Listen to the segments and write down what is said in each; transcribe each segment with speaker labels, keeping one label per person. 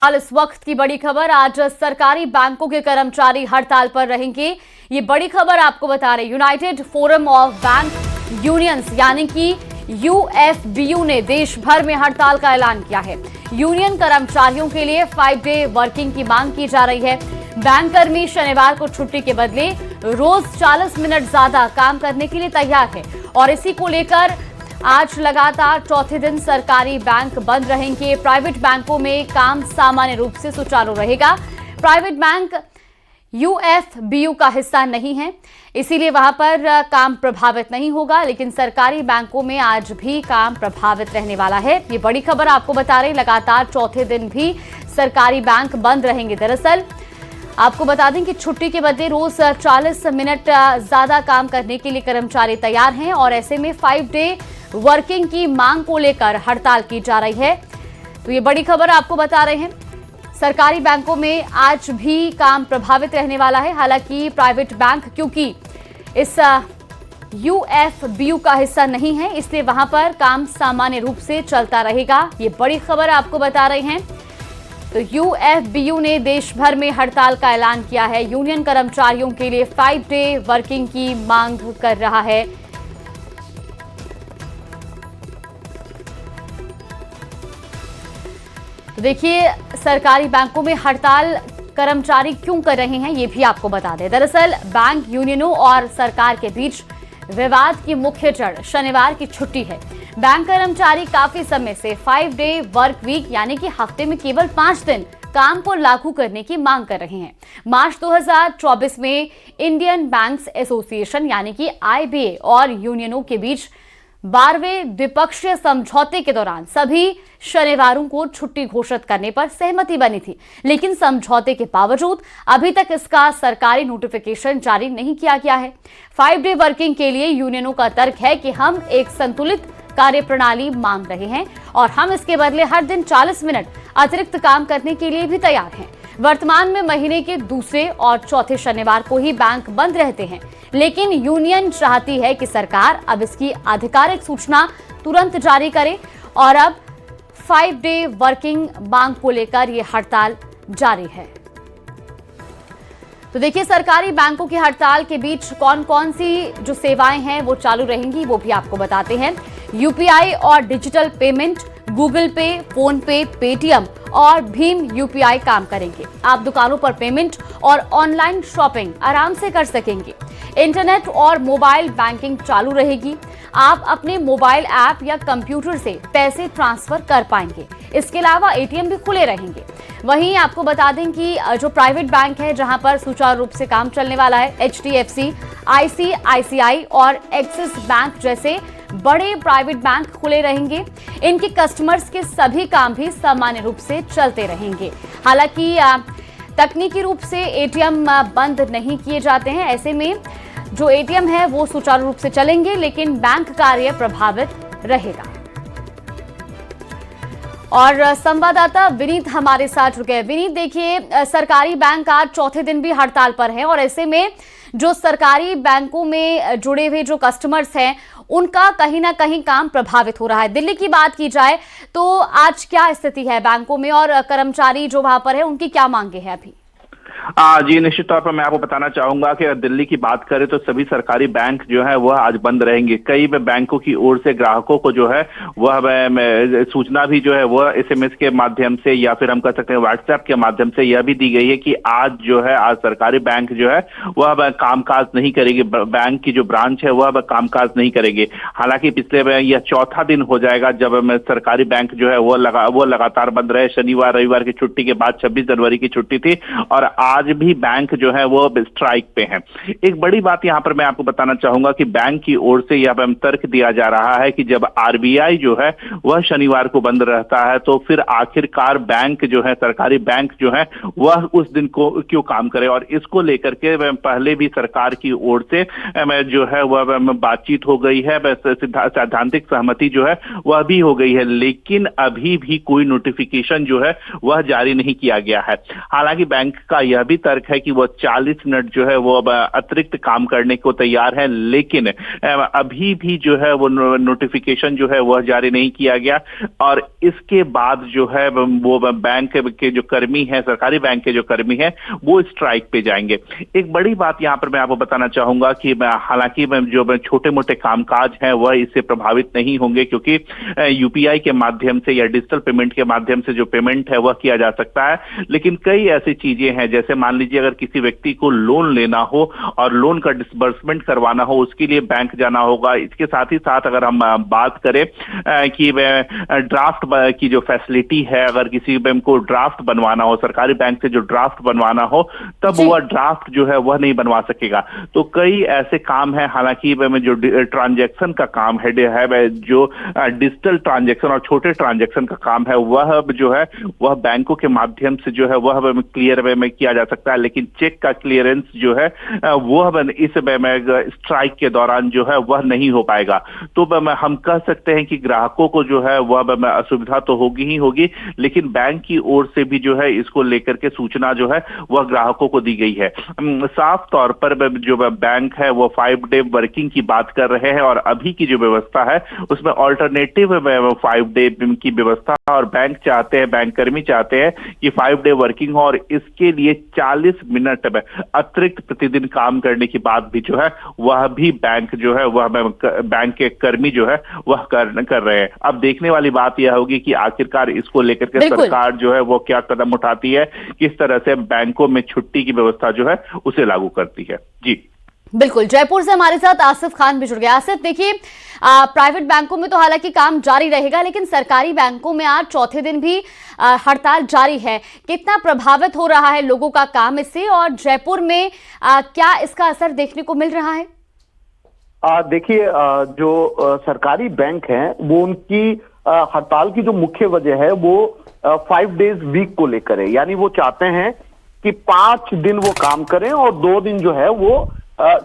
Speaker 1: हाल इस वक्त की बड़ी खबर, आज सरकारी बैंकों के कर्मचारी हड़ताल पर रहेंगे। ये बड़ी खबर आपको बता रहे United forum of bank unions यानी कि यूएफबीयू ने देश भर में हड़ताल का ऐलान किया है। यूनियन कर्मचारियों के लिए 5 डे वर्किंग की मांग की जा रही है। बैंक कर्मी शनिवार को छुट्टी के बदले रोज 40 मिनट ज्यादा काम करने के लिए तैयार है और इसी को लेकर आज लगातार चौथे दिन सरकारी बैंक बंद रहेंगे। प्राइवेट बैंकों में काम सामान्य रूप से सुचारू रहेगा। प्राइवेट बैंक यूएफबीयू का हिस्सा नहीं है, इसीलिए वहां पर काम प्रभावित नहीं होगा, लेकिन सरकारी बैंकों में आज भी काम प्रभावित रहने वाला है। ये बड़ी खबर आपको बता रहे, लगातार चौथे दिन भी सरकारी बैंक बंद रहेंगे। दरअसल आपको बता दें कि छुट्टी के बदले रोज 40 मिनट ज्यादा काम करने के लिए कर्मचारी तैयार हैं और ऐसे में 5 डे वर्किंग की मांग को लेकर हड़ताल की जा रही है। तो ये बड़ी खबर आपको बता रहे हैं। सरकारी बैंकों में आज भी काम प्रभावित रहने वाला है। हालांकि प्राइवेट बैंक क्योंकि इस यूएफबीयू का हिस्सा नहीं है, इसलिए वहां पर काम सामान्य रूप से चलता रहेगा। ये बड़ी खबर आपको बता रहे हैं। तो यूएफबीयू ने देश भर में हड़ताल का ऐलान किया है। यूनियन कर्मचारियों के लिए 5 डे वर्किंग की मांग कर रहा है। देखिए, सरकारी बैंकों में हड़ताल कर्मचारी क्यों कर रहे हैं, ये भी आपको बता दें। दरअसल बैंक यूनियनों और सरकार के बीच विवाद की मुख्य जड़ शनिवार की छुट्टी है। बैंक कर्मचारी काफी समय से 5 डे वर्क वीक यानी कि हफ्ते में केवल 5 दिन काम को लागू करने की मांग कर रहे हैं। मार्च 2024 में इंडियन बैंक्स एसोसिएशन यानी कि आईबीए और यूनियनों के बीच 12वें द्विपक्षीय समझौते के दौरान सभी शनिवारों को छुट्टी घोषित करने पर सहमति बनी थी, लेकिन समझौते के बावजूद अभी तक इसका सरकारी नोटिफिकेशन जारी नहीं किया गया है। 5 डे वर्किंग के लिए यूनियनों का तर्क है कि हम एक संतुलित कार्यप्रणाली मांग रहे हैं और हम इसके बदले हर दिन 40 मिनट अतिरिक्त काम करने के लिए भी तैयार हैं। वर्तमान में महीने के दूसरे और चौथे शनिवार को ही बैंक बंद रहते हैं, लेकिन यूनियन चाहती है कि सरकार अब इसकी आधिकारिक सूचना तुरंत जारी करे और अब 5 डे वर्किंग मांग को लेकर यह हड़ताल जारी है। तो देखिए, सरकारी बैंकों की हड़ताल के बीच कौन कौन सी जो सेवाएं हैं वो चालू रहेंगी, वो भी आपको बताते हैं। यूपीआई और डिजिटल पेमेंट, गूगल पे, फोन पे, पेटीएम और भीम यूपीआई काम करेंगे। आप दुकानों पर पेमेंट और ऑनलाइन शॉपिंग आराम से कर सकेंगे। इंटरनेट और मोबाइल बैंकिंग चालू रहेगी। आप अपने मोबाइल ऐप या कंप्यूटर से पैसे ट्रांसफर कर पाएंगे। इसके अलावा एटीएम भी खुले रहेंगे। वहीं आपको बता दें कि जो प्राइवेट बैंक है जहां पर सुचारू रूप से काम चलने वाला है, एचडीएफसी, आईसीआईसीआई और एक्सिस बैंक जैसे बड़े प्राइवेट बैंक खुले रहेंगे। इनके कस्टमर्स के सभी काम भी सामान्य रूप से चलते रहेंगे। हालांकि तकनीकी रूप से एटीएम बंद नहीं किए जाते हैं, ऐसे में जो एटीएम है वो सुचारू रूप से चलेंगे, लेकिन बैंक कार्य प्रभावित रहेगा। और संवाददाता विनीत हमारे साथ जुड़ गए। विनीत, देखिए, सरकारी बैंक आज चौथे दिन भी हड़ताल पर हैं और ऐसे में जो सरकारी बैंकों में जुड़े हुए जो कस्टमर्स हैं उनका कहीं ना कहीं काम प्रभावित हो रहा है। दिल्ली की बात की जाए तो आज क्या स्थिति है बैंकों में और कर्मचारी जो वहां पर है उनकी क्या मांगे हैं अभी?
Speaker 2: जी, निश्चित तौर पर मैं आपको बताना चाहूंगा कि अगर दिल्ली की बात करें तो सभी सरकारी बैंक जो है वह आज बंद रहेंगे। कई बैंकों की ओर से ग्राहकों को जो है वह सूचना भी जो है वह एसएमएस के माध्यम से या फिर हम कह सकते हैं व्हाट्सएप के माध्यम से यह भी दी गई है कि आज जो है आज सरकारी बैंक जो है वह कामकाज नहीं करेगी। बैंक की जो ब्रांच है वह कामकाज नहीं करेगी। हालांकि पिछले यह चौथा दिन हो जाएगा जब सरकारी बैंक जो है वो लगातार बंद रहे। शनिवार रविवार की छुट्टी के बाद 26 जनवरी की छुट्टी थी और आज भी बैंक जो है वो स्ट्राइक पे है। एक बड़ी बात यहां पर मैं आपको बताना चाहूंगा कि बैंक की ओर से यह तर्क दिया जा रहा है कि जब आरबीआई जो है वह शनिवार को बंद रहता है तो फिर आखिरकार बैंक जो है सरकारी बैंक जो है वह उस दिन को क्यों काम करे। और इसको लेकर के पहले भी सरकार की ओर से जो है वह बातचीत हो गई है, सैद्धांतिक सहमति जो है वह भी हो गई है, लेकिन अभी भी कोई नोटिफिकेशन जो है वह जारी नहीं किया गया है। हालांकि बैंक का यह यह भी तर्क है कि वो 40 मिनट जो है वो अब अतिरिक्त काम करने को तैयार है, लेकिन अभी भी जो है वो नोटिफिकेशन जो है वह जारी नहीं किया गया। और इसके बाद जो है वो बैंक के जो कर्मी हैं, सरकारी बैंक के जो कर्मी हैं, वो स्ट्राइक पे जाएंगे। एक बड़ी बात यहाँ पर मैं आपको बताना चाहूंगा कि हालांकि जो छोटे मोटे कामकाज हैं वह इससे प्रभावित नहीं होंगे, क्योंकि यूपीआई के माध्यम से या डिजिटल पेमेंट के माध्यम से जो पेमेंट है वह किया जा सकता है। लेकिन कई ऐसी चीजें हैं, जैसे मान लीजिए अगर किसी व्यक्ति को लोन लेना हो और लोन का डिसबर्समेंट करवाना हो, उसके लिए बैंक जाना होगा। इसके साथ ही साथ अगर हम बात करें कि ड्राफ्ट की जो फैसिलिटी है, अगर किसी बैंक को ड्राफ्ट बनवाना हो, सरकारी बैंक से जो ड्राफ्ट बनवाना हो, तब वह ड्राफ्ट जो है वह नहीं बनवा सकेगा। तो कई ऐसे काम है, हालांकि जो ट्रांजैक्शन का काम है, जो डिजिटल ट्रांजैक्शन और छोटे ट्रांजैक्शन का काम है, वह जो है वह बैंकों के माध्यम से जो है वह क्लियर वे में किया जा सकता है। लेकिन चेक का क्लियरेंस जो है वह इस स्ट्राइक के दौरान जो है वह नहीं हो पाएगा। तो हम कह सकते हैं कि ग्राहकों को जो है वह असुविधा तो होगी ही होगी, लेकिन बैंक की ओर से भी जो है इसको लेकर के सूचना जो है वह ग्राहकों को दी गई है। साफ तौर पर जो बैंक है वो 5 डे वर्किंग की बात कर रहे हैं, और अभी की जो व्यवस्था है उसमें ऑल्टरनेटिव 5 डे की व्यवस्था, और बैंक चाहते हैं, बैंक कर्मी चाहते हैं कि 5 डे वर्किंग हो, और इसके लिए 40 मिनट अतिरिक्त प्रतिदिन काम करने की बात भी जो है वह भी बैंक जो है वह बैंक के कर्मी जो है वह कर रहे हैं। अब देखने वाली बात यह होगी कि आखिरकार इसको लेकर के सरकार जो है वो क्या कदम उठाती है, किस तरह से बैंकों में छुट्टी की व्यवस्था जो है उसे लागू करती है। जी
Speaker 1: बिल्कुल, जयपुर से हमारे साथ आसिफ खान भी जुड़ गया। आसिफ, देखिए, प्राइवेट बैंकों में तो हालांकि काम जारी रहेगा, लेकिन सरकारी बैंकों में आज चौथे दिन भी हड़ताल जारी है। कितना प्रभावित हो रहा है लोगों का काम इससे, और जयपुर में क्या इसका असर देखने को मिल रहा है?
Speaker 3: देखिए, जो सरकारी बैंक हैं वो उनकी हड़ताल की जो मुख्य वजह है वो 5 डेज वीक को लेकर है। यानी वो चाहते हैं कि 5 दिन वो काम करें और 2 दिन जो है वो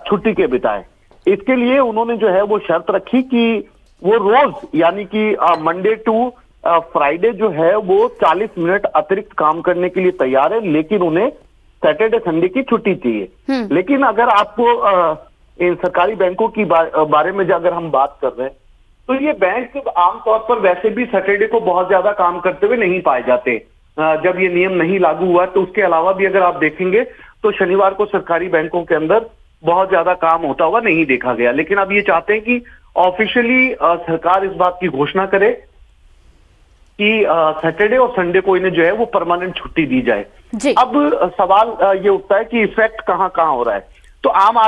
Speaker 3: छुट्टी के बिताएं। इसके लिए उन्होंने जो है वो शर्त रखी कि वो रोज, यानी कि मंडे टू फ्राइडे जो है वो 40 मिनट अतिरिक्त काम करने के लिए तैयार है, लेकिन उन्हें सैटरडे संडे की छुट्टी चाहिए। लेकिन अगर आपको इन सरकारी बैंकों की बारे में अगर हम बात कर रहे हैं, तो ये बैंक आमतौर पर वैसे भी सैटरडे को बहुत ज्यादा काम करते हुए नहीं पाए जाते। जब ये नियम नहीं लागू हुआ, तो उसके अलावा भी अगर आप देखेंगे तो शनिवार को सरकारी बैंकों के अंदर बहुत ज्यादा काम होता हुआ नहीं देखा गया। लेकिन अब ये चाहते हैं कि ऑफिशियली सरकार इस बात की घोषणा करे कि सैटरडे और संडे को इन्हें जो है वो परमानेंट छुट्टी दी जाए। अब सवाल ये उठता है कि इफेक्ट कहाँ हो रहा है। तो आम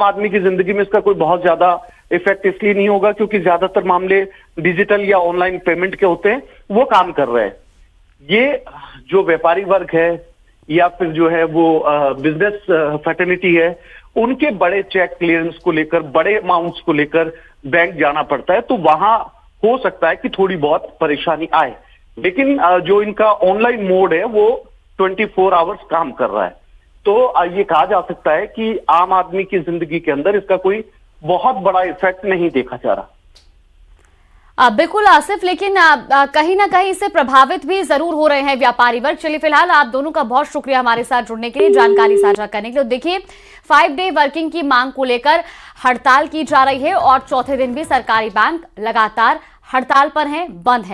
Speaker 3: आदमी की जिंदगी में इसका कोई बहुत ज्यादा इफेक्ट इसलिए नहीं होगा क्योंकि ज्यादातर मामले डिजिटल या ऑनलाइन पेमेंट के होते हैं, वो काम कर रहे हैं। ये जो व्यापारी वर्ग है या फिर जो है वो बिजनेस फैटर्निटी है, उनके बड़े चेक क्लियरेंस को लेकर, बड़े अमाउंट्स को लेकर बैंक जाना पड़ता है, तो वहां हो सकता है कि थोड़ी बहुत परेशानी आए। लेकिन जो इनका ऑनलाइन मोड है वो 24 आवर्स काम कर रहा है। तो ये कहा जा सकता है कि आम आदमी की जिंदगी के अंदर इसका कोई बहुत बड़ा इफेक्ट नहीं देखा जा रहा।
Speaker 1: बिल्कुल आसिफ, लेकिन कहीं ना कहीं इससे प्रभावित भी जरूर हो रहे हैं व्यापारी वर्ग। चलिए, फिलहाल आप दोनों का बहुत शुक्रिया हमारे साथ जुड़ने के लिए, जानकारी साझा करने के लिए। देखिए, 5 डे वर्किंग की मांग को लेकर हड़ताल की जा रही है और चौथे दिन भी सरकारी बैंक लगातार हड़ताल पर हैं, बंद है।